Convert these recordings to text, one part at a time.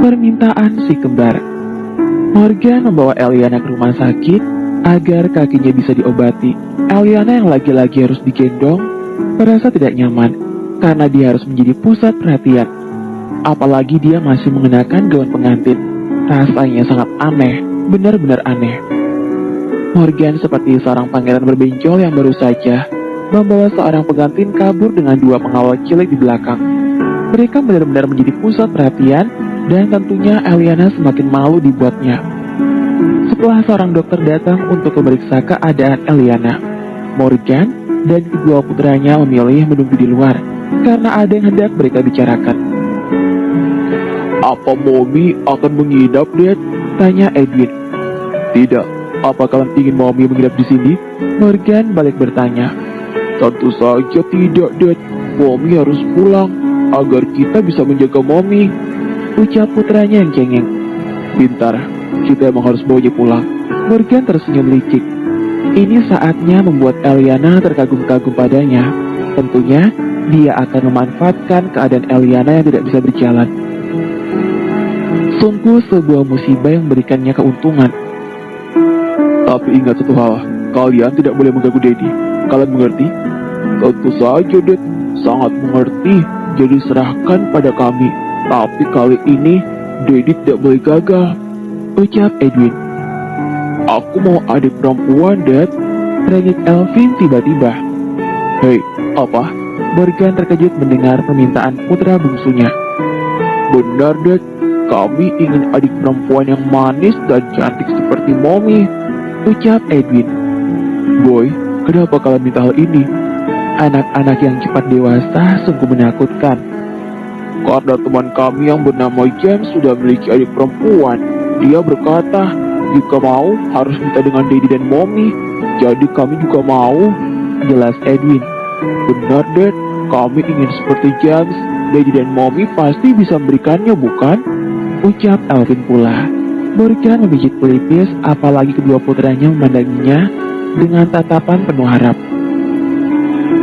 Permintaan si kembar. Morgan membawa Eliana ke rumah sakit agar kakinya bisa diobati. Eliana yang lagi-lagi harus digendong merasa tidak nyaman karena dia harus menjadi pusat perhatian. Apalagi dia masih mengenakan gaun pengantin. Rasanya sangat aneh, benar-benar aneh. Morgan seperti seorang pangeran berbenjol yang baru saja membawa seorang pengantin kabur dengan dua pengawal cilik di belakang. Mereka benar-benar menjadi pusat perhatian dan tentunya Eliana semakin malu dibuatnya. Setelah seorang dokter datang untuk memeriksa keadaan Eliana, Morgan dan kedua putranya memilih menunggu di luar karena ada yang hendak mereka bicarakan. Apa Mommy akan menginap, Dad? Tanya Edwin. Tidak. Apa kalian ingin Mommy menginap di sini? Morgan balik bertanya. Tentu saja tidak, Dad. Mommy harus pulang agar kita bisa menjaga Mommy, ucap putranya yang cengeng. Pintar, kita emang harus bawanya pulang. Morgan tersenyum licik. Ini saatnya membuat Eliana terkagum-kagum padanya. Tentunya dia akan memanfaatkan keadaan Eliana yang tidak bisa berjalan. Sungguh sebuah musibah yang memberikannya keuntungan. Tapi ingat satu hal, kalian tidak boleh mengganggu Daddy. Kalian mengerti? Tentu saja, Dad. Sangat mengerti. Jadi serahkan pada kami. Tapi kali ini Daddy tidak boleh gagal, ucap Edwin. Aku mau adik perempuan, Dad. Rengek Elvin tiba-tiba. Hei, apa? Morgan terkejut mendengar permintaan putra bungsunya. Benar, Dad. Kami ingin adik perempuan yang manis dan cantik seperti Mommy, ucap Edwin. Boy, kenapa kalian minta hal ini? Anak-anak yang cepat dewasa sungguh menakutkan. Karena teman kami yang bernama James sudah memiliki adik perempuan. Dia berkata, jika mau harus minta dengan Daddy dan Mommy. Jadi kami juga mau, jelas Edwin. Benar, Dad. Kami ingin seperti James. Daddy dan Mommy pasti bisa memberikannya, bukan? Ucap Elvin pula. Morgan memijit pelipis, apalagi kedua putranya memandanginya dengan tatapan penuh harap.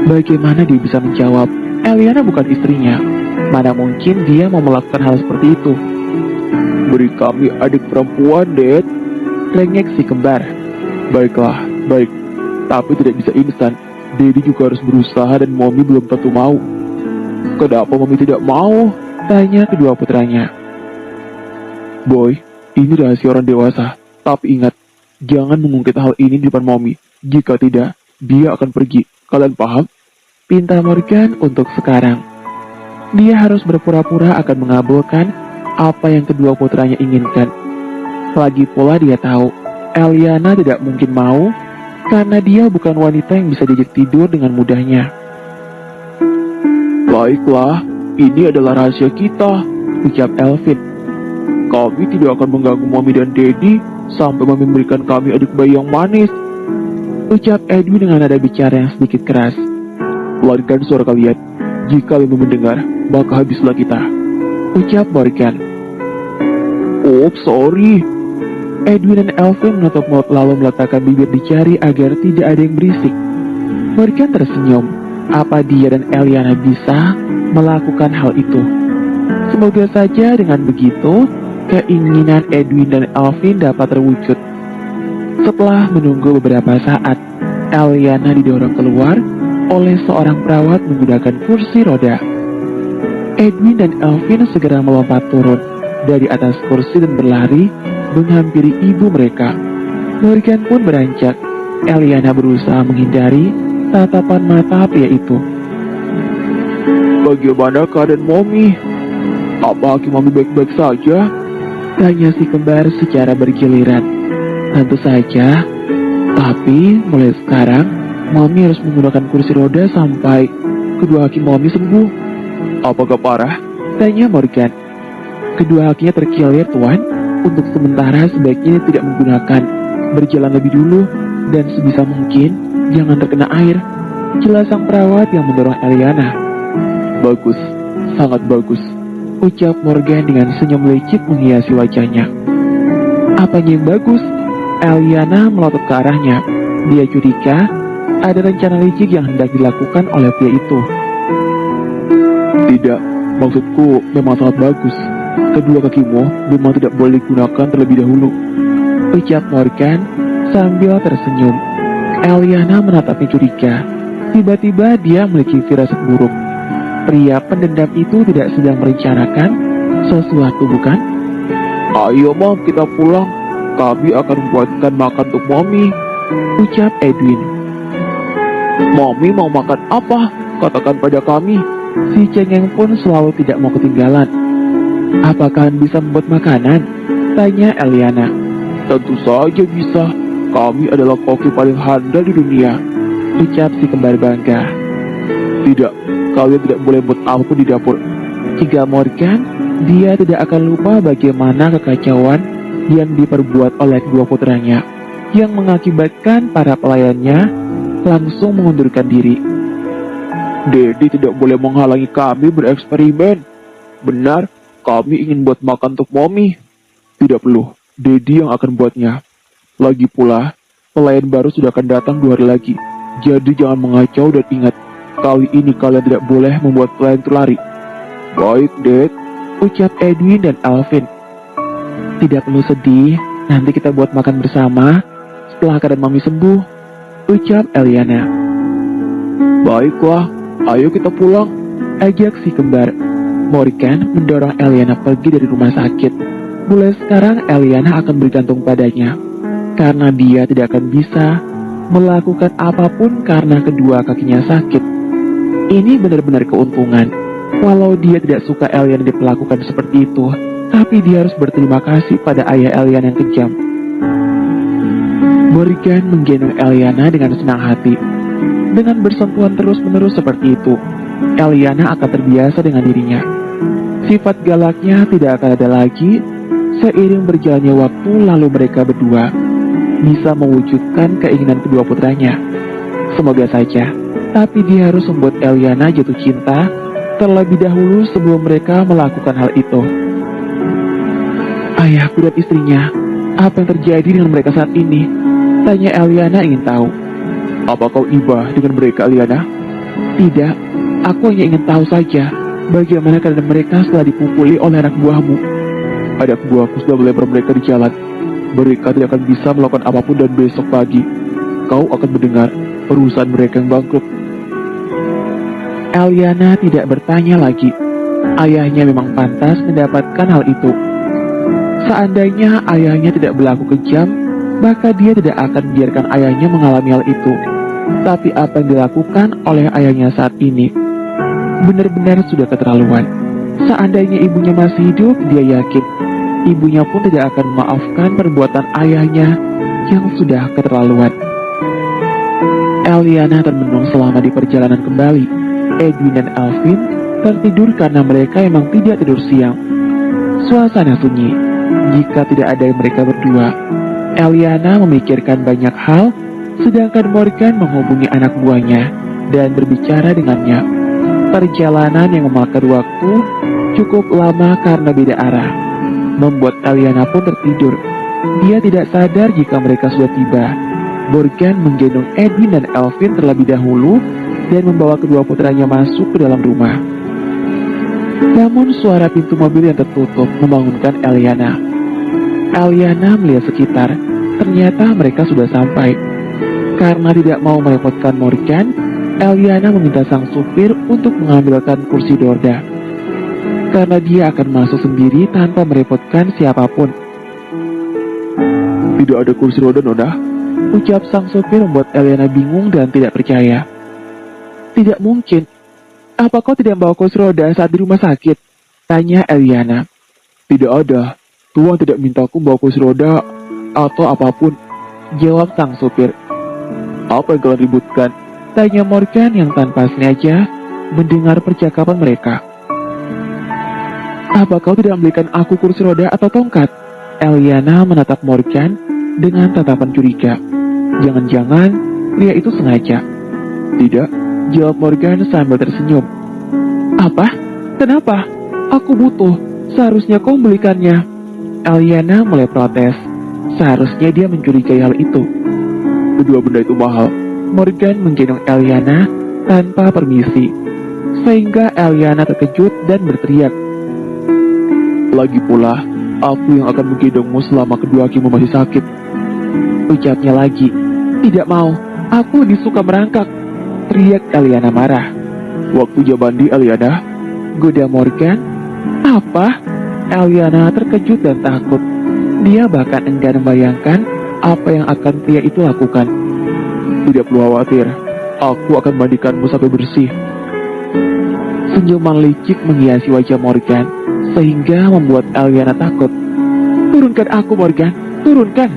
Bagaimana dia bisa menjawab? Eliana bukan istrinya. Mana mungkin dia mau melakukan hal seperti itu? Beri kami adik perempuan, Dad. Rengek si kembar. Baiklah, baik. Tapi tidak bisa instan. Daddy juga harus berusaha dan Mommy belum tentu mau. Kenapa Mommy tidak mau? Tanya kedua putranya. Boy, ini rahasia orang dewasa. Tapi ingat, jangan mengungkit hal ini di depan Mommy. Jika tidak, dia akan pergi. Kalian paham? Pinta Morgan untuk sekarang. Dia harus berpura-pura akan mengabulkan apa yang kedua putranya inginkan. Lagi pula dia tahu, Eliana tidak mungkin mau karena dia bukan wanita yang bisa diajak tidur dengan mudahnya. Baiklah, ini adalah rahasia kita, ucap Elvin. Kami tidak akan mengganggu Mommy dan Daddy sampai Mommy memberikan kami adik bayi yang manis, ucap Edwin dengan nada bicara yang sedikit keras. Pelankan suara kalian. Jika kalian mendengar, maka habislah kita, ucap Morgan. Oh, sorry. Edwin dan Elvin menutup mulut lalu meletakkan bibir di jari agar tidak ada yang berisik. Morgan tersenyum. Apa dia dan Eliana bisa melakukan hal itu? Semoga saja dengan begitu, keinginan Edwin dan Elvin dapat terwujud. Setelah menunggu beberapa saat, Eliana didorong keluar oleh seorang perawat menggunakan kursi roda. Edwin dan Elvin segera melompat turun dari atas kursi dan berlari menghampiri ibu mereka. Morgan pun beranjak. Eliana berusaha menghindari tatapan mata pria itu. Bagaimana keadaan Mommy? Apa Mommy baik-baik saja? Tanya si kembar secara bergiliran. Tentu saja, tapi mulai sekarang Mommy harus menggunakan kursi roda sampai kedua kaki Mommy sembuh. Apakah parah? Tanya Morgan. Kedua kakinya terkilir, Tuan. Untuk sementara sebaiknya tidak menggunakan. Berjalan lebih dulu dan sebisa mungkin jangan terkena air. Jelas sang perawat yang mendorong Eliana. Bagus, sangat bagus, ucap Morgan dengan senyum licik menghiasi wajahnya. Apanya yang bagus? Eliana melotot ke arahnya. Dia curiga ada rencana licik yang hendak dilakukan oleh pria itu. Tidak, maksudku memang sangat bagus. Kedua kakimu memang tidak boleh digunakan terlebih dahulu. Ucap Morgan sambil tersenyum. Eliana menatapnya curiga. Tiba-tiba dia memiliki firasat buruk. Pria pendendam itu tidak sedang merencanakan sesuatu, bukan? Ayo Mom, kita pulang. Kami akan membuatkan makan untuk Mommy. Ucap Edwin. Mommy mau makan apa? Katakan pada kami. Si cengeng pun selalu tidak mau ketinggalan. Apakah bisa membuat makanan? Tanya Eliana. Tentu saja bisa. Kami adalah koki paling handal di dunia. Ucap si kembar bangga. Tidak, kalian tidak boleh buat apapun di dapur. Jika Morgan, dia tidak akan lupa bagaimana kekacauan yang diperbuat oleh kedua putranya, yang mengakibatkan para pelayannya langsung mengundurkan diri. Daddy tidak boleh menghalangi kami bereksperimen. Benar, kami ingin buat makan untuk Mommy. Tidak perlu, Daddy yang akan buatnya. Lagi pula, pelayan baru sudah akan datang 2 hari lagi. Jadi jangan mengacau dan ingat, kali ini kalian tidak boleh membuat pelayan itu lari. Baik, Dad. Ucap Edwin dan Alvin. Tidak perlu sedih, nanti kita buat makan bersama setelah keadaan Mami sembuh. Ucap Eliana. Baiklah, ayo kita pulang. Ajak si kembar. Morgan mendorong Eliana pergi dari rumah sakit. Mulai sekarang Eliana akan bergantung padanya, karena dia tidak akan bisa melakukan apapun karena kedua kakinya sakit. Ini benar-benar keuntungan. Walau dia tidak suka Eliana diperlakukan seperti itu, tapi dia harus berterima kasih pada ayah Eliana yang kejam. Morgan menggendong Eliana dengan senang hati. Dengan bersentuhan terus-menerus seperti itu, Eliana akan terbiasa dengan dirinya. Sifat galaknya tidak akan ada lagi. Seiring berjalannya waktu, lalu mereka berdua bisa mewujudkan keinginan kedua putranya. Semoga saja, tapi dia harus membuat Eliana jatuh cinta terlebih dahulu sebelum mereka melakukan hal itu. Ayahku dan istrinya, apa yang terjadi dengan mereka saat ini? Tanya Eliana ingin tahu. Apa kau iba dengan mereka, Eliana? Tidak, aku hanya ingin tahu saja bagaimana keadaan mereka setelah dipukuli oleh anak buahmu. Anak buahku sudah melempar mereka di jalan. Mereka tidak akan bisa melakukan apapun dan besok pagi kau akan mendengar perusahaan mereka yang bangkrut. Eliana tidak bertanya lagi. Ayahnya memang pantas mendapatkan hal itu. Seandainya ayahnya tidak berlaku kejam, maka dia tidak akan membiarkan ayahnya mengalami hal itu. Tapi apa yang dilakukan oleh ayahnya saat ini benar-benar sudah keterlaluan. Seandainya ibunya masih hidup, dia yakin ibunya pun tidak akan memaafkan perbuatan ayahnya yang sudah keterlaluan. Eliana termenung selama di perjalanan kembali. Edwin dan Alvin tertidur karena mereka emang tidak tidur siang. Suasana sunyi jika tidak ada mereka berdua. Eliana memikirkan banyak hal, sedangkan Morgan menghubungi anak buahnya dan berbicara dengannya. Perjalanan yang memakan waktu cukup lama karena beda arah membuat Eliana pun tertidur. Dia tidak sadar jika mereka sudah tiba. Morgan menggendong Edwin dan Alvin terlebih dahulu dan membawa kedua putranya masuk ke dalam rumah. Namun suara pintu mobil yang tertutup membangunkan Eliana. Eliana melihat sekitar, ternyata mereka sudah sampai. Karena tidak mau merepotkan Morgan, Eliana meminta sang supir untuk mengambilkan kursi roda. Karena dia akan masuk sendiri tanpa merepotkan siapapun. Tidak ada kursi roda, Nona. Ucap sang supir membuat Eliana bingung dan tidak percaya. Tidak mungkin. Apa kau tidak membawa kursi roda saat di rumah sakit? Tanya Eliana. Tidak ada. Tuan tidak mintaku membawa kursi roda atau apapun. Jawab sang supir. Apa yang kalian ributkan? Tanya Morgan yang tanpa sengaja mendengar percakapan mereka. Apa kau tidak memberikan aku kursi roda atau tongkat? Eliana menatap Morgan dengan tatapan curiga. Jangan-jangan pria itu sengaja. Tidak, jawab Morgan sambil tersenyum. Apa? Kenapa? Aku butuh. Seharusnya kau membelikannya. Eliana mulai protes. Seharusnya dia mencurigai hal itu. Kedua benda itu mahal. Morgan menggendong Eliana tanpa permisi, sehingga Eliana terkejut dan berteriak. Lagi pula, aku yang akan menggendongmu selama kedua kakimu masih sakit. Ucapnya lagi. Tidak mau, aku lebih suka merangkak. Teriak Eliana marah. Waktu jam mandi, Eliana. Goda Morgan. Apa? Eliana terkejut dan takut. Dia bahkan enggan membayangkan apa yang akan pria itu lakukan. Tidak perlu khawatir, aku akan mandikanmu sampai bersih. Senyuman licik menghiasi wajah Morgan, sehingga membuat Eliana takut. Turunkan aku, Morgan, turunkan,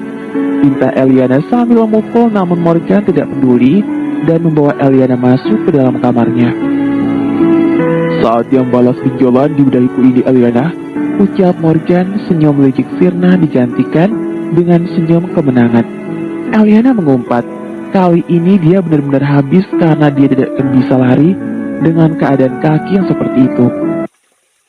pinta Eliana sambil memukul, namun Morgan tidak peduli dan membawa Eliana masuk ke dalam kamarnya. Saat yang balas pinjolan di dahiku ini, Eliana, ucap Morgan. Senyum licik sirna digantikan dengan senyum kemenangan. Eliana mengumpat. Kali ini dia benar-benar habis karena dia tidak akan bisa lari dengan keadaan kaki yang seperti itu.